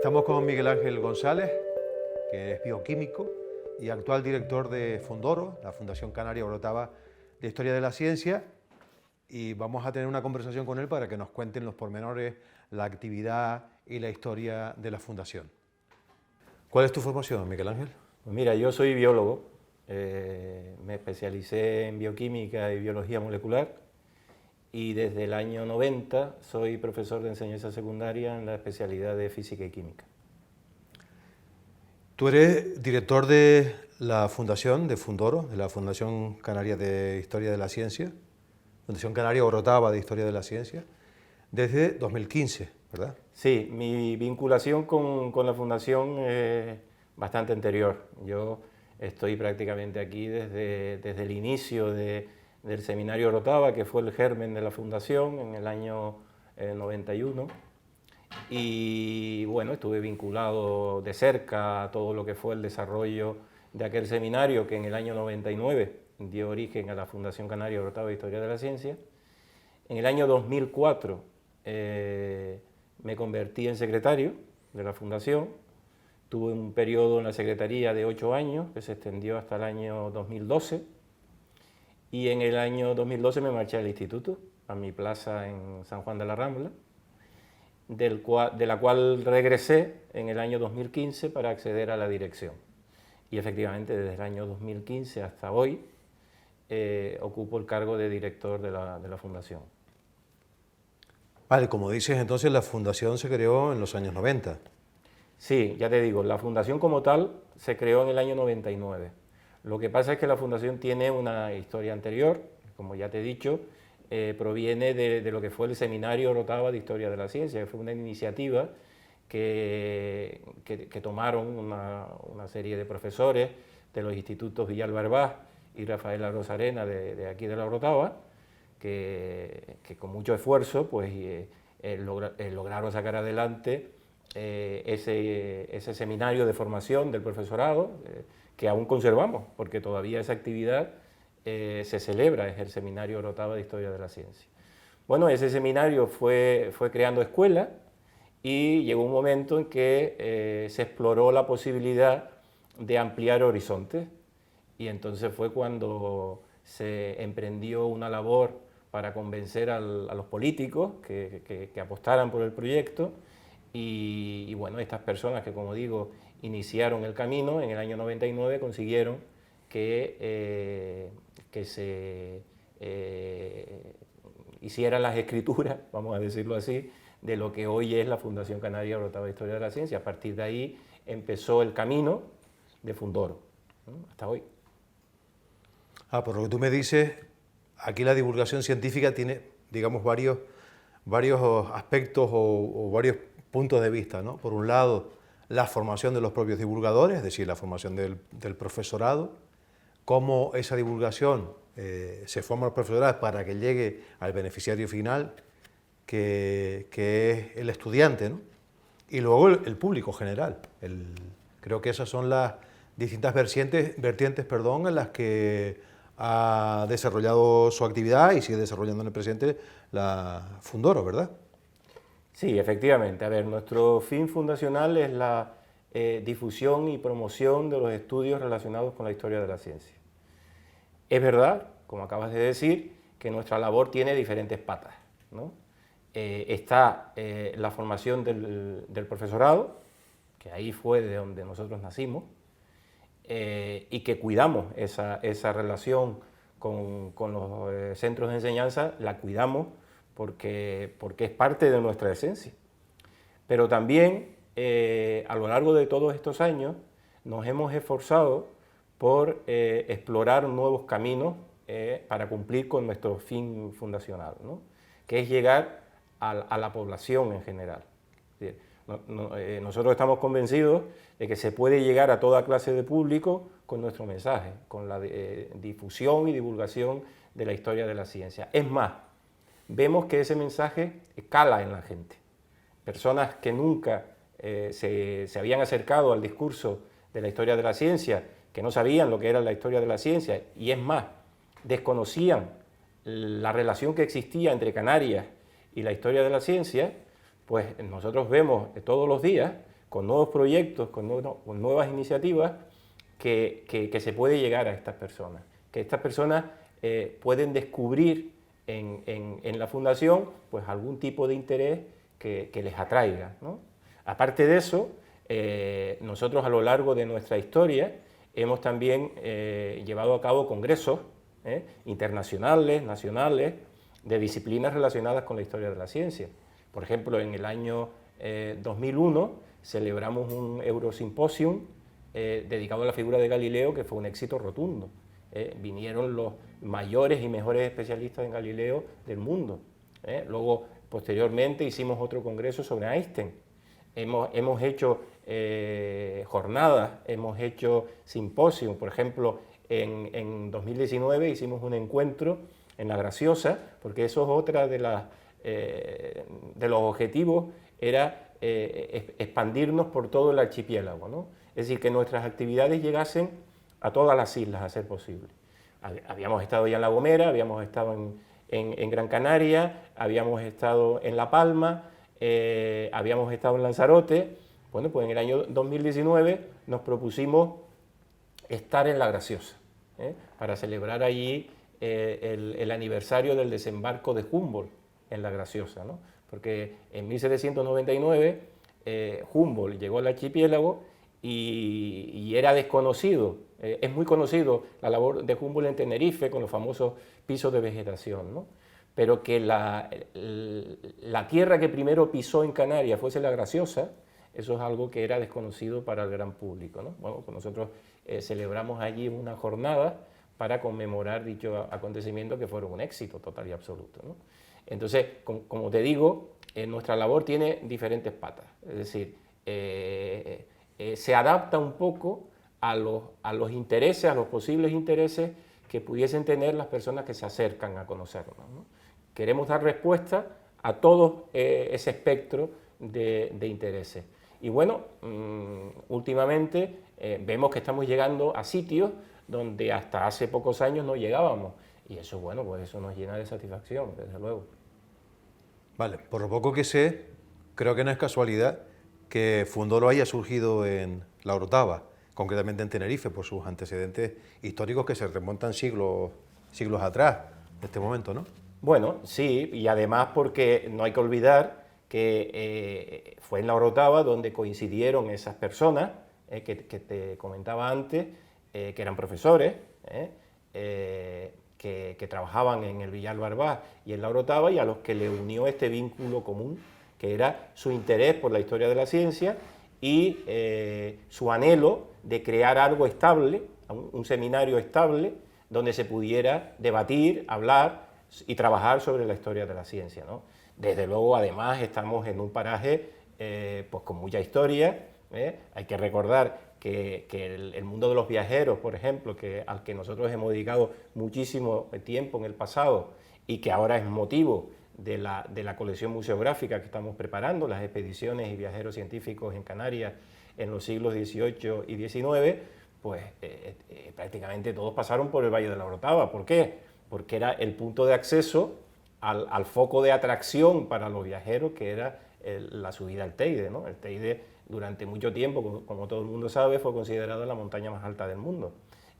Estamos con Miguel Ángel González, que es bioquímico y actual director de Fundoro, la Fundación Canaria Orotava de Historia de la Ciencia, y vamos a tener una conversación con él para que nos cuenten los pormenores, la actividad y la historia de la Fundación. ¿Cuál es tu formación, Miguel Ángel? Pues mira, yo soy biólogo, me especialicé en bioquímica y biología molecular y desde el año 90 soy profesor de enseñanza secundaria en la especialidad de física y química. Tú eres director de la Fundación, de Fundoro, de la Fundación Canaria de Historia de la Ciencia, Fundación Canaria Orotava de Historia de la Ciencia, desde 2015, ¿verdad? Sí, mi vinculación con la Fundación es bastante anterior. Yo estoy prácticamente aquí desde el inicio del Seminario Orotava, que fue el germen de la Fundación en el año 91. Y bueno, estuve vinculado de cerca a todo lo que fue el desarrollo de aquel seminario que en el año 99 dio origen a la Fundación Canaria Orotava de Historia de la Ciencia. En el año 2004 me convertí en secretario de la Fundación. Tuve un periodo en la Secretaría de 8 años que se extendió hasta el año 2012 y en el año 2012 me marché al instituto, a mi plaza en San Juan de la Rambla, de la cual regresé en el año 2015 para acceder a la dirección. Y efectivamente desde el año 2015 hasta hoy ocupo el cargo de director de la Fundación. Vale, como dices, entonces la Fundación se creó en los años 90. Sí, ya te digo, la Fundación como tal se creó en el año 99. Lo que pasa es que la Fundación tiene una historia anterior, como ya te he dicho, proviene de lo que fue el Seminario Orotava de Historia de la Ciencia, que fue una iniciativa que tomaron una serie de profesores de los institutos Villalba Herbaz y Rafaela Rosarena de aquí de la Orotava, que con mucho esfuerzo pues, lograron sacar adelante ese seminario de formación del profesorado, que aún conservamos, porque todavía esa actividad se celebra, es el Seminario Orotava de Historia de la Ciencia. Bueno, ese seminario fue creando escuelas y llegó un momento en que se exploró la posibilidad de ampliar horizontes, y entonces fue cuando se emprendió una labor para convencer a los políticos que apostaran por el proyecto, y bueno, estas personas que, como digo, iniciaron el camino en el año 99 consiguieron que se hicieran las escrituras, vamos a decirlo así, de lo que hoy es la Fundación Canaria Orotava de Historia de la Ciencia. A partir de ahí empezó el camino de Fundoro, ¿no? Hasta hoy. Por lo que tú me dices, aquí la divulgación científica tiene, digamos, varios aspectos o varios puntos de vista, ¿no? Por un lado, la formación de los propios divulgadores, es decir, la formación del profesorado, cómo esa divulgación se forma los profesorados para que llegue al beneficiario final, que es el estudiante, ¿no? Y luego el público general. Creo que esas son las distintas vertientes, en las que ha desarrollado su actividad y sigue desarrollando en el presente la Fundoro, ¿verdad? Sí, efectivamente. A ver, nuestro fin fundacional es la difusión y promoción de los estudios relacionados con la historia de la ciencia. Es verdad, como acabas de decir, que nuestra labor tiene diferentes patas, ¿no? Está la formación del profesorado, que ahí fue de donde nosotros nacimos, y que cuidamos esa relación con los centros de enseñanza, la cuidamos porque es parte de nuestra esencia. Pero también, a lo largo de todos estos años, nos hemos esforzado por explorar nuevos caminos para cumplir con nuestro fin fundacional, ¿no? Que es llegar a la población en general. Nosotros estamos convencidos de que se puede llegar a toda clase de público con nuestro mensaje, con la difusión y divulgación de la historia de la ciencia. Es más, vemos que ese mensaje cala en la gente. Personas que nunca se habían acercado al discurso de la historia de la ciencia, que no sabían lo que era la historia de la ciencia, y es más, desconocían la relación que existía entre Canarias y la historia de la ciencia, pues nosotros vemos todos los días con nuevos proyectos, con nuevas iniciativas, que se puede llegar a estas personas, que estas personas pueden descubrir en la fundación pues algún tipo de interés que les atraiga, ¿no? Aparte de eso, nosotros a lo largo de nuestra historia hemos también llevado a cabo congresos internacionales, nacionales, de disciplinas relacionadas con la historia de la ciencia. Por ejemplo, en el año 2001 celebramos un Eurosimposium dedicado a la figura de Galileo, que fue un éxito rotundo. Vinieron los mayores y mejores especialistas en Galileo del mundo. Luego, posteriormente, hicimos otro congreso sobre Einstein. Hemos hecho jornadas, hemos hecho simposios. Por ejemplo, en 2019 hicimos un encuentro en La Graciosa, porque eso es otra de los objetivos, era expandirnos por todo el archipiélago, ¿no? Es decir, que nuestras actividades llegasen a todas las islas, a ser posible. Habíamos estado ya en La Gomera, habíamos estado en Gran Canaria, habíamos estado en La Palma, habíamos estado en Lanzarote. Bueno, pues en el año 2019 nos propusimos estar en La Graciosa, para celebrar allí el aniversario del desembarco de Humboldt en La Graciosa, ¿no? Porque en 1799 Humboldt llegó al archipiélago y era desconocido. Es muy conocido la labor de Humboldt en Tenerife con los famosos pisos de vegetación, ¿no? Pero que la tierra que primero pisó en Canarias fuese La Graciosa, eso es algo que era desconocido para el gran público, ¿no? Bueno, pues nosotros celebramos allí una jornada para conmemorar dicho acontecimiento, que fueron un éxito total y absoluto, ¿no? Entonces, como te digo, nuestra labor tiene diferentes patas, es decir, se adapta un poco a los intereses, a los posibles intereses que pudiesen tener las personas que se acercan a conocernos, ¿no? Queremos dar respuesta a todo ese espectro de intereses. Y bueno, últimamente vemos que estamos llegando a sitios donde hasta hace pocos años no llegábamos. Y eso, bueno, pues eso nos llena de satisfacción, desde luego. Vale, por lo poco que sé, creo que no es casualidad que Fundolo haya surgido en La Orotava, concretamente en Tenerife, por sus antecedentes históricos que se remontan siglos atrás de este momento, ¿no? Bueno, sí, y además porque no hay que olvidar que fue en La Orotava donde coincidieron esas personas que te comentaba antes, que eran profesores, que trabajaban en el Villar Barbás y en La Orotava, y a los que le unió este vínculo común, que era su interés por la historia de la ciencia y su anhelo de crear algo estable, un seminario estable, donde se pudiera debatir, hablar y trabajar sobre la historia de la ciencia, ¿no? Desde luego, además, estamos en un paraje pues con mucha historia. Hay que recordar que el mundo de los viajeros, por ejemplo, al que nosotros hemos dedicado muchísimo tiempo en el pasado y que ahora es motivo de la colección museográfica que estamos preparando, las expediciones y viajeros científicos en Canarias en los siglos XVIII y XIX, pues prácticamente todos pasaron por el Valle de la Orotava. ¿Por qué? Porque era el punto de acceso al foco de atracción para los viajeros, que era la subida al Teide, ¿no? El Teide, durante mucho tiempo, como todo el mundo sabe, fue considerada la montaña más alta del mundo.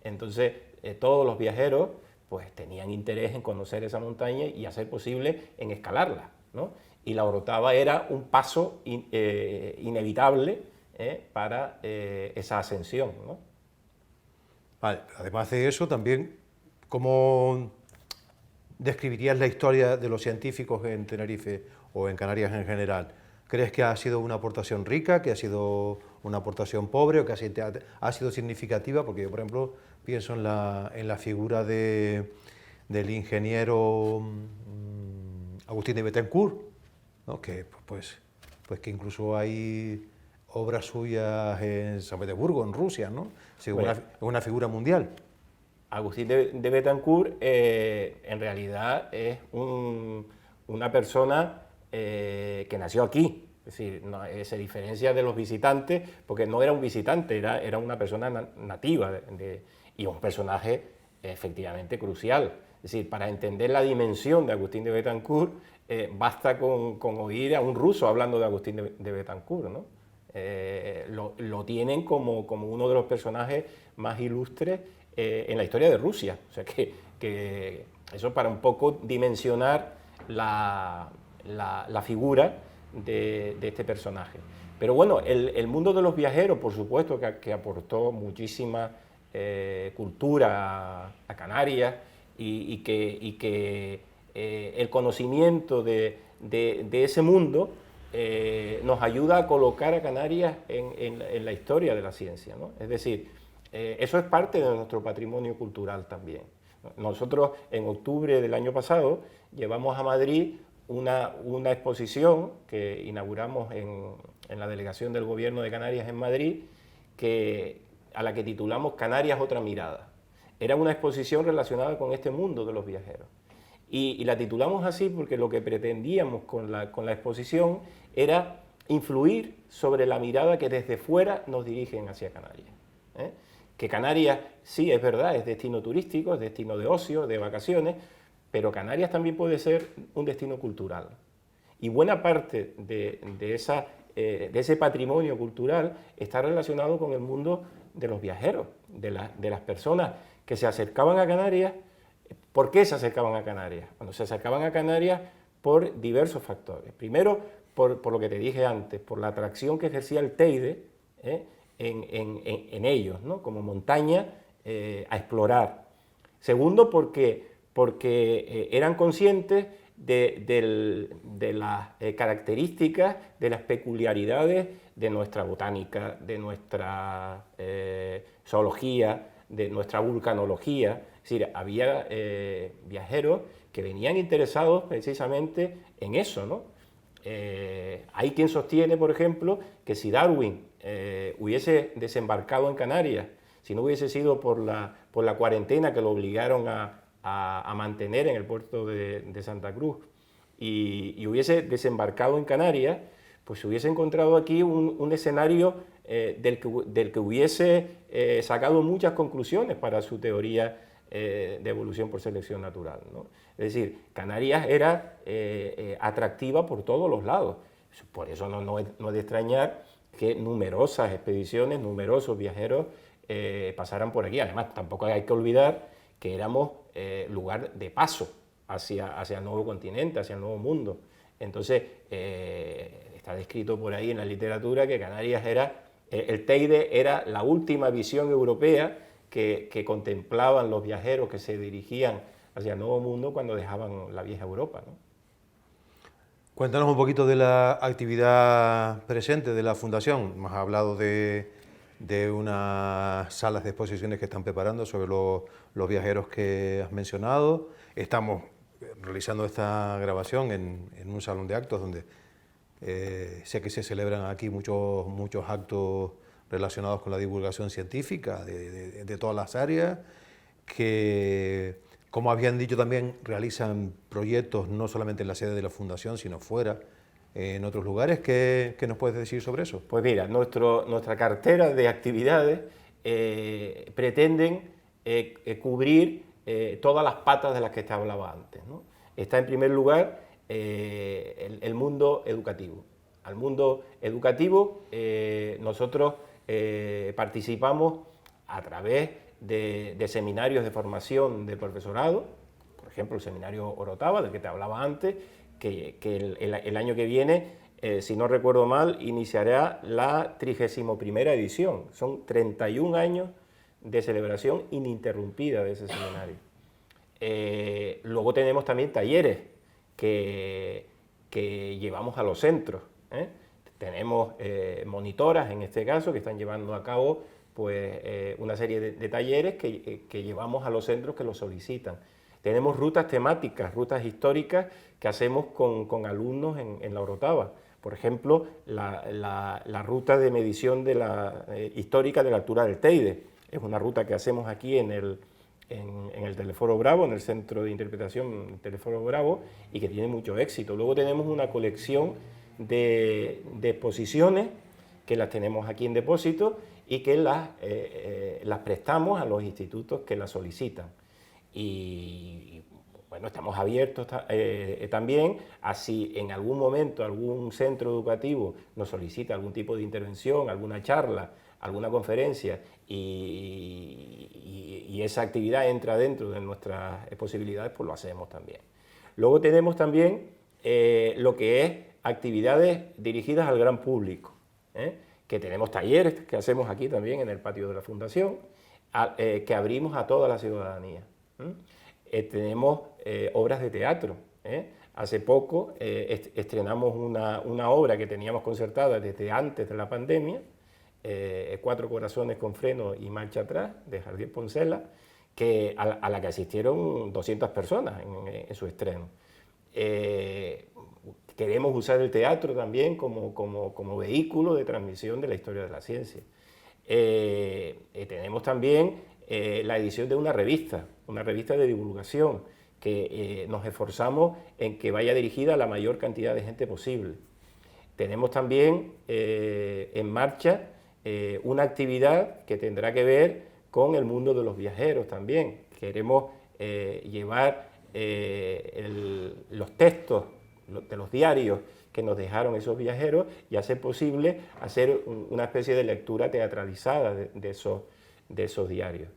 Entonces, todos los viajeros pues tenían interés en conocer esa montaña y hacer posible en escalarla, ¿no? Y La Orotava era un paso inevitable para esa ascensión, ¿no? Vale, además de eso, también, ¿cómo describirías la historia de los científicos en Tenerife o en Canarias en general? ¿Crees que ha sido una aportación rica, que ha sido una aportación pobre o que ha sido significativa? Porque yo, por ejemplo, pienso en la figura del ingeniero Agustín de Betancourt, ¿no? Que, pues que incluso hay obras suyas en San Petersburgo, en Rusia, ¿no? Sí, bueno, una figura mundial. Agustín de Betancourt en realidad es una persona que nació aquí, es decir, se diferencia de los visitantes porque no era un visitante, era una persona nativa y un personaje efectivamente crucial. Es decir, para entender la dimensión de Agustín de Betancourt basta con oír a un ruso hablando de Agustín de Betancourt, ¿no? lo tienen como uno de los personajes más ilustres en la historia de Rusia. O sea que eso para un poco dimensionar la figura de este personaje. Pero bueno, el mundo de los viajeros, por supuesto, que aportó muchísima cultura a Canarias y que el conocimiento de ese mundo nos ayuda a colocar a Canarias en la historia de la ciencia, ¿no? Es decir, eso es parte de nuestro patrimonio cultural también. Nosotros en octubre del año pasado llevamos a Madrid una exposición que inauguramos en la delegación del Gobierno de Canarias en Madrid, a la que titulamos Canarias, otra mirada. Era una exposición relacionada con este mundo de los viajeros. Y la titulamos así porque lo que pretendíamos con la exposición era influir sobre la mirada que desde fuera nos dirigen hacia Canarias. Que Canarias, sí, es verdad, es destino turístico, es destino de ocio, de vacaciones, pero Canarias también puede ser un destino cultural. Y buena parte de ese patrimonio cultural está relacionado con el mundo de los viajeros, de las personas que se acercaban a Canarias. ¿Por qué se acercaban a Canarias? Bueno, se acercaban a Canarias por diversos factores. Primero, por lo que te dije antes, por la atracción que ejercía el Teide en ellos, ¿no? Como montaña a explorar. Segundo, porque eran conscientes de las características, de las peculiaridades de nuestra botánica, de nuestra zoología, de nuestra vulcanología. Es decir, había viajeros que venían interesados precisamente en eso, ¿no? Hay quien sostiene, por ejemplo, que si Darwin hubiese desembarcado en Canarias, si no hubiese sido por la cuarentena que lo obligaron a mantener en el puerto de Santa Cruz y hubiese desembarcado en Canarias, pues se hubiese encontrado aquí un escenario del que hubiese sacado muchas conclusiones para su teoría de evolución por selección natural, ¿no? Es decir, Canarias era atractiva por todos los lados. Por eso no es de extrañar que numerosas expediciones, numerosos viajeros pasaran por aquí. Además, tampoco hay que olvidar que éramos lugar de paso hacia el nuevo continente, hacia el nuevo mundo. Entonces, está descrito por ahí en la literatura que Canarias el Teide era la última visión europea que contemplaban los viajeros que se dirigían hacia el nuevo mundo cuando dejaban la vieja Europa, ¿no? Cuéntanos un poquito de la actividad presente de la Fundación. Me has hablado de unas salas de exposiciones que están preparando sobre los viajeros que has mencionado. Estamos realizando esta grabación en un salón de actos donde sé que se celebran aquí muchos actos relacionados con la divulgación científica de todas las áreas, que, como habían dicho, también realizan proyectos no solamente en la sede de la Fundación, sino fuera, en otros lugares. ¿Qué nos puedes decir sobre eso? Pues mira, nuestra cartera de actividades pretenden cubrir todas las patas de las que te hablaba antes, ¿no? Está en primer lugar el mundo educativo. Al mundo educativo nosotros participamos a través de seminarios de formación de profesorado, por ejemplo el seminario Orotava, del que te hablaba antes, que el año que viene, si no recuerdo mal, iniciará la 31ª edición. Son 31 años de celebración ininterrumpida de ese seminario. Luego tenemos también talleres que llevamos a los centros, ¿eh? Tenemos monitoras, en este caso, que están llevando a cabo pues, una serie de talleres que llevamos a los centros que los solicitan. Tenemos rutas temáticas, rutas históricas que hacemos con alumnos en la Orotava. Por ejemplo, la ruta de medición histórica de la altura del Teide. Es una ruta que hacemos aquí en el Teleforo Bravo, en el Centro de Interpretación Teleforo Bravo, y que tiene mucho éxito. Luego tenemos una colección de exposiciones que las tenemos aquí en depósito y que las prestamos a los institutos que las solicitan. Y bueno, estamos abiertos también a si en algún momento algún centro educativo nos solicita algún tipo de intervención, alguna charla, alguna conferencia y esa actividad entra dentro de nuestras posibilidades, pues lo hacemos también. Luego tenemos también lo que es actividades dirigidas al gran público, que tenemos talleres que hacemos aquí también en el patio de la Fundación, que abrimos a toda la ciudadanía. Tenemos obras de teatro. Hace poco estrenamos una obra que teníamos concertada desde antes de la pandemia, Cuatro corazones con freno y marcha atrás, de Javier Poncela, a la que asistieron 200 personas en su estreno. Queremos usar el teatro también como vehículo de transmisión de la historia de la ciencia. Tenemos también la edición de una revista de divulgación, que nos esforzamos en que vaya dirigida a la mayor cantidad de gente posible. Tenemos también en marcha una actividad que tendrá que ver con el mundo de los viajeros también. Queremos llevar los textos de los diarios que nos dejaron esos viajeros y hacer posible hacer una especie de lectura teatralizada de esos diarios.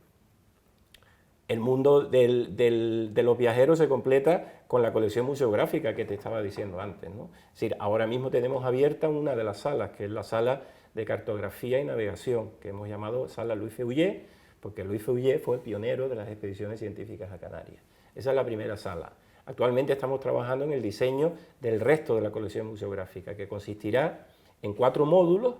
El mundo de los viajeros se completa con la colección museográfica que te estaba diciendo antes, ¿no? Es decir, ahora mismo tenemos abierta una de las salas, que es la sala de cartografía y navegación, que hemos llamado Sala Louis Feuillet, porque Louis Feuillet fue el pionero de las expediciones científicas a Canarias. Esa es la primera sala. Actualmente estamos trabajando en el diseño del resto de la colección museográfica, que consistirá en 4 módulos,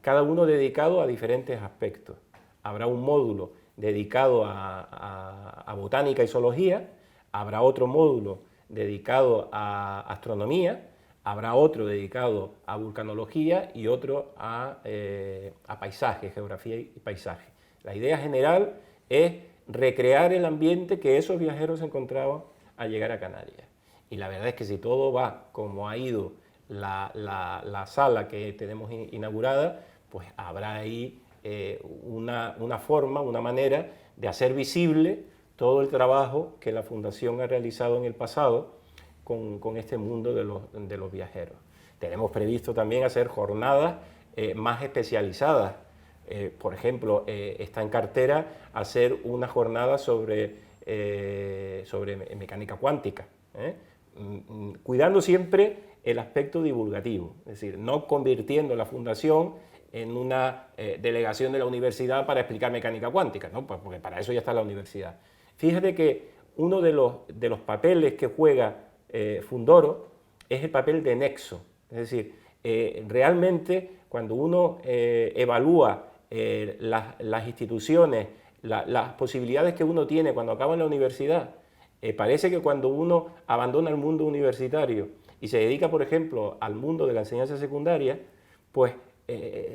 cada uno dedicado a diferentes aspectos. Habrá un módulo dedicado a botánica y zoología, habrá otro módulo dedicado a astronomía, habrá otro dedicado a vulcanología y otro a paisaje, geografía y paisaje. La idea general es recrear el ambiente que esos viajeros encontraban al llegar a Canarias. Y la verdad es que si todo va como ha ido la sala que tenemos inaugurada, pues habrá ahí una forma, una manera de hacer visible todo el trabajo que la Fundación ha realizado en el pasado con este mundo de los viajeros. Tenemos previsto también hacer jornadas más especializadas. Por ejemplo, está en cartera hacer una jornada sobre mecánica cuántica, cuidando siempre el aspecto divulgativo, es decir, no convirtiendo la Fundación en una delegación de la universidad para explicar mecánica cuántica, ¿no? Pues porque para eso ya está la universidad. Fíjate que uno de los papeles que juega Fundoro es el papel de nexo, es decir, realmente cuando uno evalúa las instituciones, las posibilidades que uno tiene cuando acaba en la universidad, parece que cuando uno abandona el mundo universitario y se dedica, por ejemplo, al mundo de la enseñanza secundaria, pues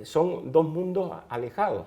son dos mundos alejados.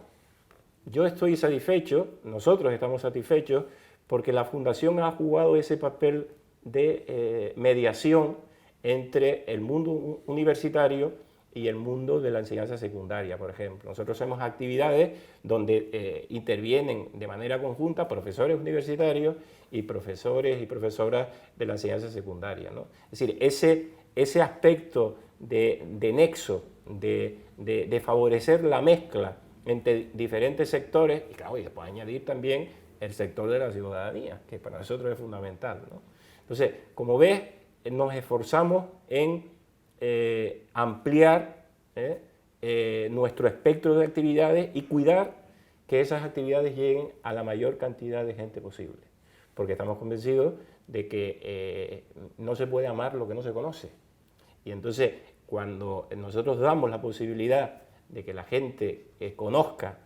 Yo estoy satisfecho, nosotros estamos satisfechos, porque la Fundación ha jugado ese papel de mediación entre el mundo universitario y el mundo de la enseñanza secundaria, por ejemplo. Nosotros hacemos actividades donde intervienen de manera conjunta profesores universitarios y profesores y profesoras de la enseñanza secundaria, ¿no? Es decir, ese aspecto de nexo, de favorecer la mezcla entre diferentes sectores, y claro, y se puede añadir también el sector de la ciudadanía, que para nosotros es fundamental, ¿no? Entonces, como ves, nos esforzamos en ampliar nuestro espectro de actividades y cuidar que esas actividades lleguen a la mayor cantidad de gente posible, porque estamos convencidos de que no se puede amar lo que no se conoce. Y entonces, cuando nosotros damos la posibilidad de que la gente conozca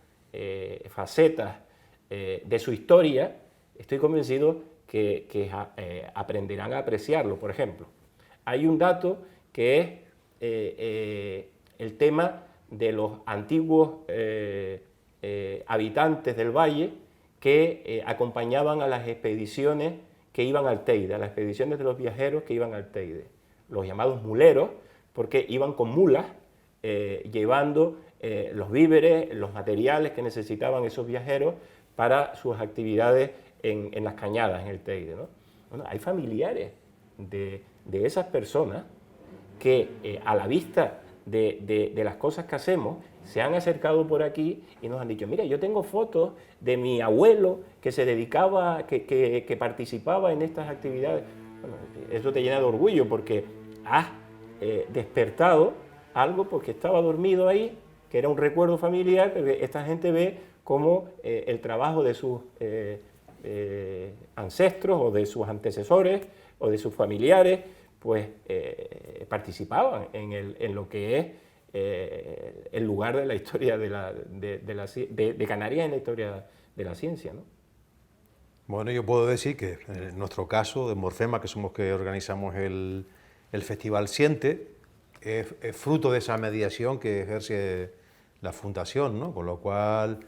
facetas de su historia, estoy convencido que aprenderán a apreciarlo. Por ejemplo, hay un dato que es el tema de los antiguos habitantes del valle que acompañaban a las expediciones que iban al Teide, a las expediciones de los viajeros que iban al Teide, los llamados muleros, porque iban con mulas llevando los víveres, los materiales que necesitaban esos viajeros para sus actividades en las cañadas, en el Teide, ¿no? Bueno, hay familiares de esas personas que a la vista de las cosas que hacemos se han acercado por aquí y nos han dicho, mira, yo tengo fotos de mi abuelo que se dedicaba, que participaba en estas actividades. Bueno, eso te llena de orgullo porque has despertado algo porque estaba dormido ahí, que era un recuerdo familiar, pero esta gente ve cómo el trabajo de sus ancestros o de sus antecesores o de sus familiares pues participaban en lo que es el lugar de la historia de Canarias en la historia de la ciencia, ¿no? Bueno, yo puedo decir que en nuestro caso, de Morfema, que somos que organizamos el Festival Siente, es fruto de esa mediación que ejerce la Fundación, ¿no? Con lo cual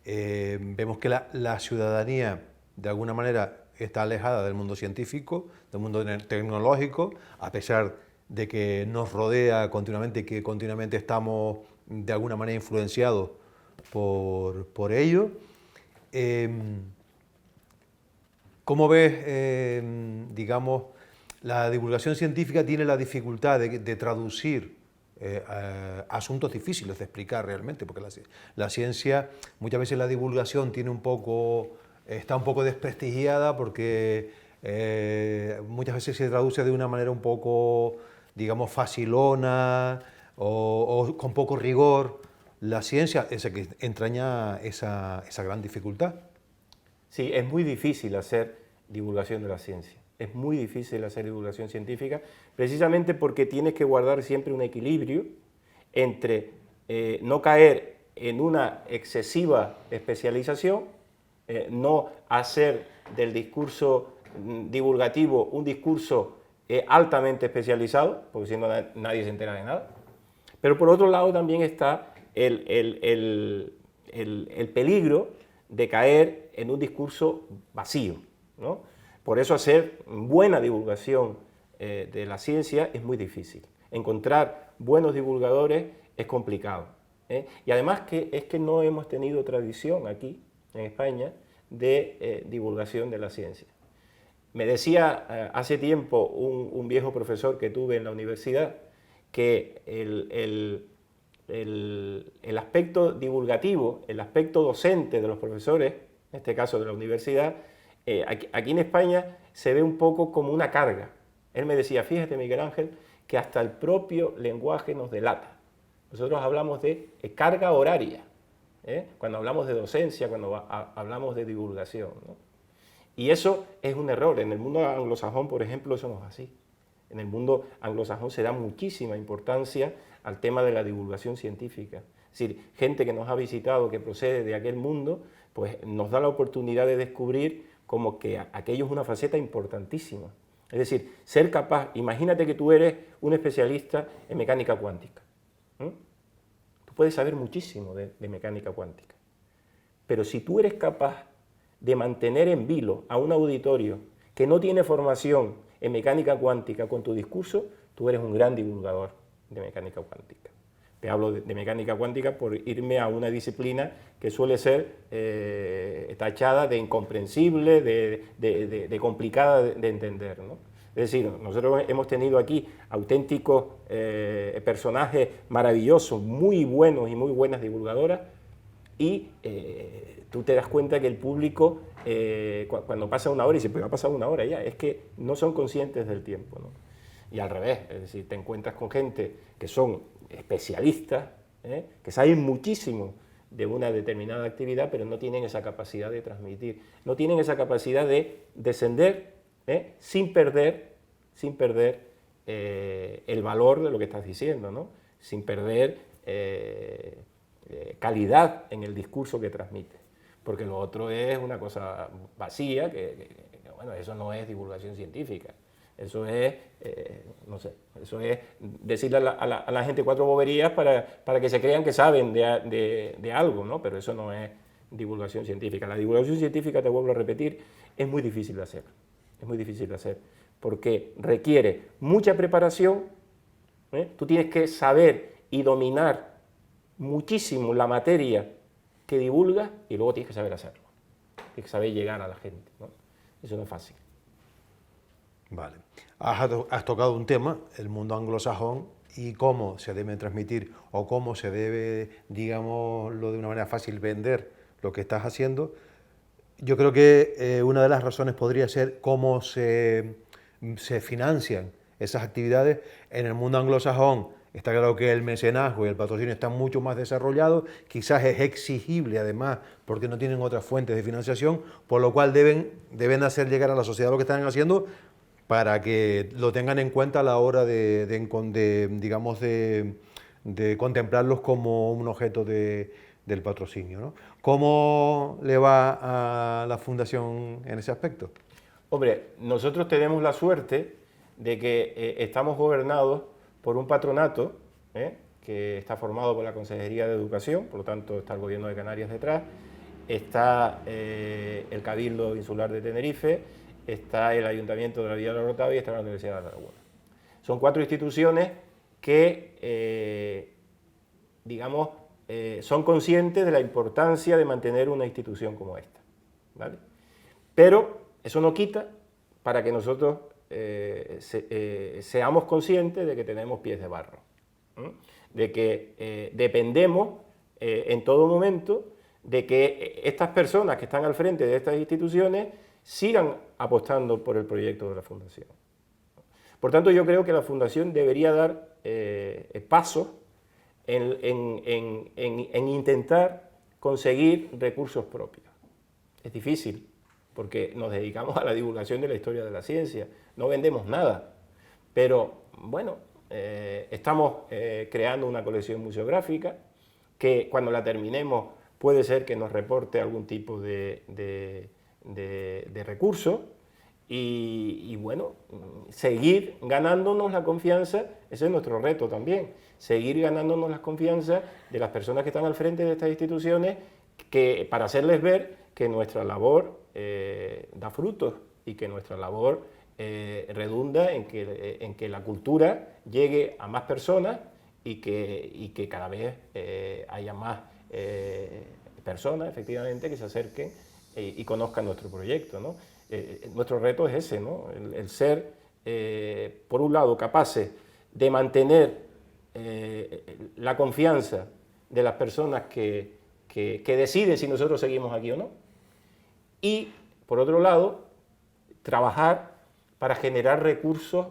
vemos que la ciudadanía, de alguna manera, está alejada del mundo científico, del mundo tecnológico, a pesar de que nos rodea continuamente y que continuamente estamos de alguna manera influenciados por ello. ¿Cómo ves, digamos, la divulgación científica tiene la dificultad de traducir asuntos difíciles de explicar realmente? Porque la ciencia, muchas veces la divulgación está un poco desprestigiada porque muchas veces se traduce de una manera un poco, digamos, facilona o con poco rigor. La ciencia es la que entraña esa gran dificultad. Sí, es muy difícil hacer divulgación de la ciencia. Es muy difícil hacer divulgación científica, precisamente porque tienes que guardar siempre un equilibrio entre no caer en una excesiva especialización, no hacer del discurso divulgativo un discurso altamente especializado, porque si no nadie se entera de nada. Pero por otro lado también está el peligro de caer en un discurso vacío, ¿no? Por eso hacer buena divulgación de la ciencia es muy difícil. Encontrar buenos divulgadores es complicado, ¿eh? Y además es que no hemos tenido tradición aquí, en España, de divulgación de la ciencia. Me decía hace tiempo un viejo profesor que tuve en la universidad que el aspecto divulgativo, el aspecto docente de los profesores, en este caso de la universidad, aquí en España se ve un poco como una carga. Él me decía, fíjate Miguel Ángel, que hasta el propio lenguaje nos delata. Nosotros hablamos de carga horaria, cuando hablamos de docencia, cuando hablamos de divulgación, ¿no? Y eso es un error. En el mundo anglosajón, por ejemplo, eso no es así. En el mundo anglosajón se da muchísima importancia al tema de la divulgación científica. Es decir, gente que nos ha visitado, que procede de aquel mundo, pues nos da la oportunidad de descubrir como que aquello es una faceta importantísima. Es decir, ser capaz, imagínate que tú eres un especialista en mecánica cuántica. Tú puedes saber muchísimo de mecánica cuántica, pero si tú eres capaz de mantener en vilo a un auditorio que no tiene formación en mecánica cuántica con tu discurso, tú eres un gran divulgador de mecánica cuántica. Te hablo de mecánica cuántica por irme a una disciplina que suele ser tachada de incomprensible, de complicada de entender, ¿no? Es decir, nosotros hemos tenido aquí auténticos personajes maravillosos, muy buenos y muy buenas divulgadoras, y tú te das cuenta que el público, cuando pasa una hora, y dice, pero ha pasado una hora ya, es que no son conscientes del tiempo, ¿no? Y al revés, es decir, te encuentras con gente que son especialistas, que saben muchísimo de una determinada actividad, pero no tienen esa capacidad de transmitir, no tienen esa capacidad de descender sin perder el valor de lo que estás diciendo, ¿no? Sin perder calidad en el discurso que transmite, porque lo otro es una cosa vacía, bueno, eso no es divulgación científica. Eso es, no sé, eso es decirle a la gente cuatro boberías para que se crean que saben de algo, ¿no? Pero eso no es divulgación científica. La divulgación científica, te vuelvo a repetir, es muy difícil de hacer. Es muy difícil de hacer porque requiere mucha preparación. Tú tienes que saber y dominar muchísimo la materia que divulgas y luego tienes que saber hacerlo. Tienes que saber llegar a la gente, ¿no? Eso no es fácil. Vale. Has tocado un tema, el mundo anglosajón, y cómo se debe transmitir o cómo se debe, digámoslo de una manera fácil, vender lo que estás haciendo. Yo creo que una de las razones podría ser cómo se financian esas actividades. En el mundo anglosajón está claro que el mecenazgo y el patrocinio están mucho más desarrollados, quizás es exigible además porque no tienen otras fuentes de financiación, por lo cual deben hacer llegar a la sociedad lo que están haciendo para que lo tengan en cuenta a la hora digamos, de contemplarlos como un objeto del patrocinio, ¿no? ¿Cómo le va a la Fundación en ese aspecto? Hombre, nosotros tenemos la suerte de que estamos gobernados por un patronato que está formado por la Consejería de Educación, por lo tanto está el Gobierno de Canarias detrás, está el Cabildo Insular de Tenerife, está el Ayuntamiento de la Villa de la Orotava y está la Universidad de La Laguna. Son 4 instituciones que, digamos, son conscientes de la importancia de mantener una institución como esta, ¿vale? Pero eso no quita para que nosotros seamos conscientes de que tenemos pies de barro, de que dependemos en todo momento de que estas personas que están al frente de estas instituciones sigan apostando por el proyecto de la Fundación. Por tanto, yo creo que la Fundación debería dar pasos en intentar conseguir recursos propios. Es difícil, porque nos dedicamos a la divulgación de la historia de la ciencia, no vendemos nada, pero bueno, estamos creando una colección museográfica que cuando la terminemos puede ser que nos reporte algún tipo de recursos y bueno, seguir ganándonos la confianza, ese es nuestro reto también, seguir ganándonos la confianza de las personas que están al frente de estas instituciones para hacerles ver que nuestra labor da frutos y que nuestra labor redunda en que la cultura llegue a más personas y que cada vez haya más personas, efectivamente, que se acerquen y conozcan nuestro proyecto, ¿no? Nuestro reto es ese, ¿no? El ser, por un lado, capaces de mantener la confianza de las personas que deciden si nosotros seguimos aquí o no, y, por otro lado, trabajar para generar recursos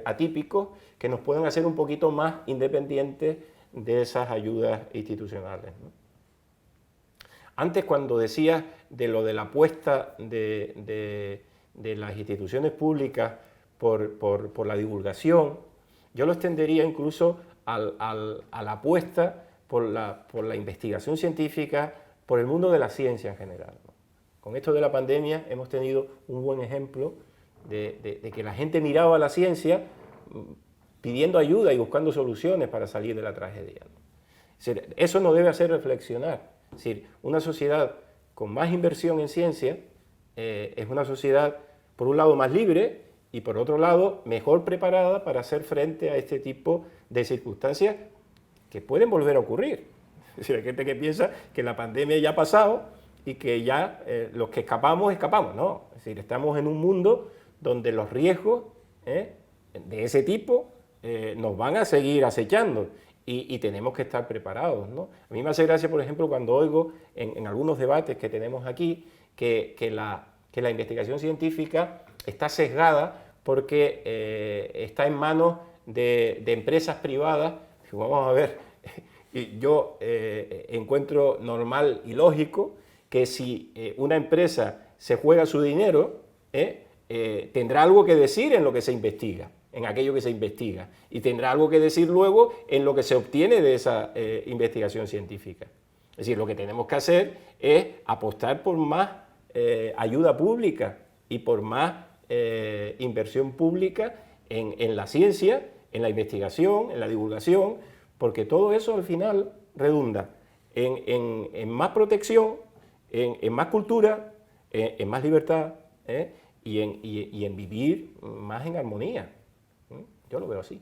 atípicos que nos puedan hacer un poquito más independientes de esas ayudas institucionales, ¿no? Antes, cuando decías de lo de la apuesta de las instituciones públicas por la divulgación, yo lo extendería incluso a la apuesta por la investigación científica, por el mundo de la ciencia en general, ¿no? Con esto de la pandemia hemos tenido un buen ejemplo de que la gente miraba a la ciencia pidiendo ayuda y buscando soluciones para salir de la tragedia, ¿no? Es decir, eso nos debe hacer reflexionar. Es decir, una sociedad con más inversión en ciencia es una sociedad, por un lado, más libre y, por otro lado, mejor preparada para hacer frente a este tipo de circunstancias que pueden volver a ocurrir. Es decir, hay gente que piensa que la pandemia ya ha pasado y que ya los que escapamos. No, es decir, estamos en un mundo donde los riesgos de ese tipo nos van a seguir acechando. Y tenemos que estar preparados, ¿no? A mí me hace gracia, por ejemplo, cuando oigo en algunos debates que tenemos aquí que la investigación científica está sesgada porque está en manos de empresas privadas. Vamos a ver, yo encuentro normal y lógico que si una empresa se juega su dinero, tendrá algo que decir en lo que se investiga, en aquello que se investiga, y tendrá algo que decir luego en lo que se obtiene de esa investigación científica. Es decir, lo que tenemos que hacer es apostar por más ayuda pública y por más inversión pública en la ciencia, en la investigación, en la divulgación, porque todo eso al final redunda en más protección, en más cultura, en más libertad, y en vivir más en armonía. Yo lo veo así.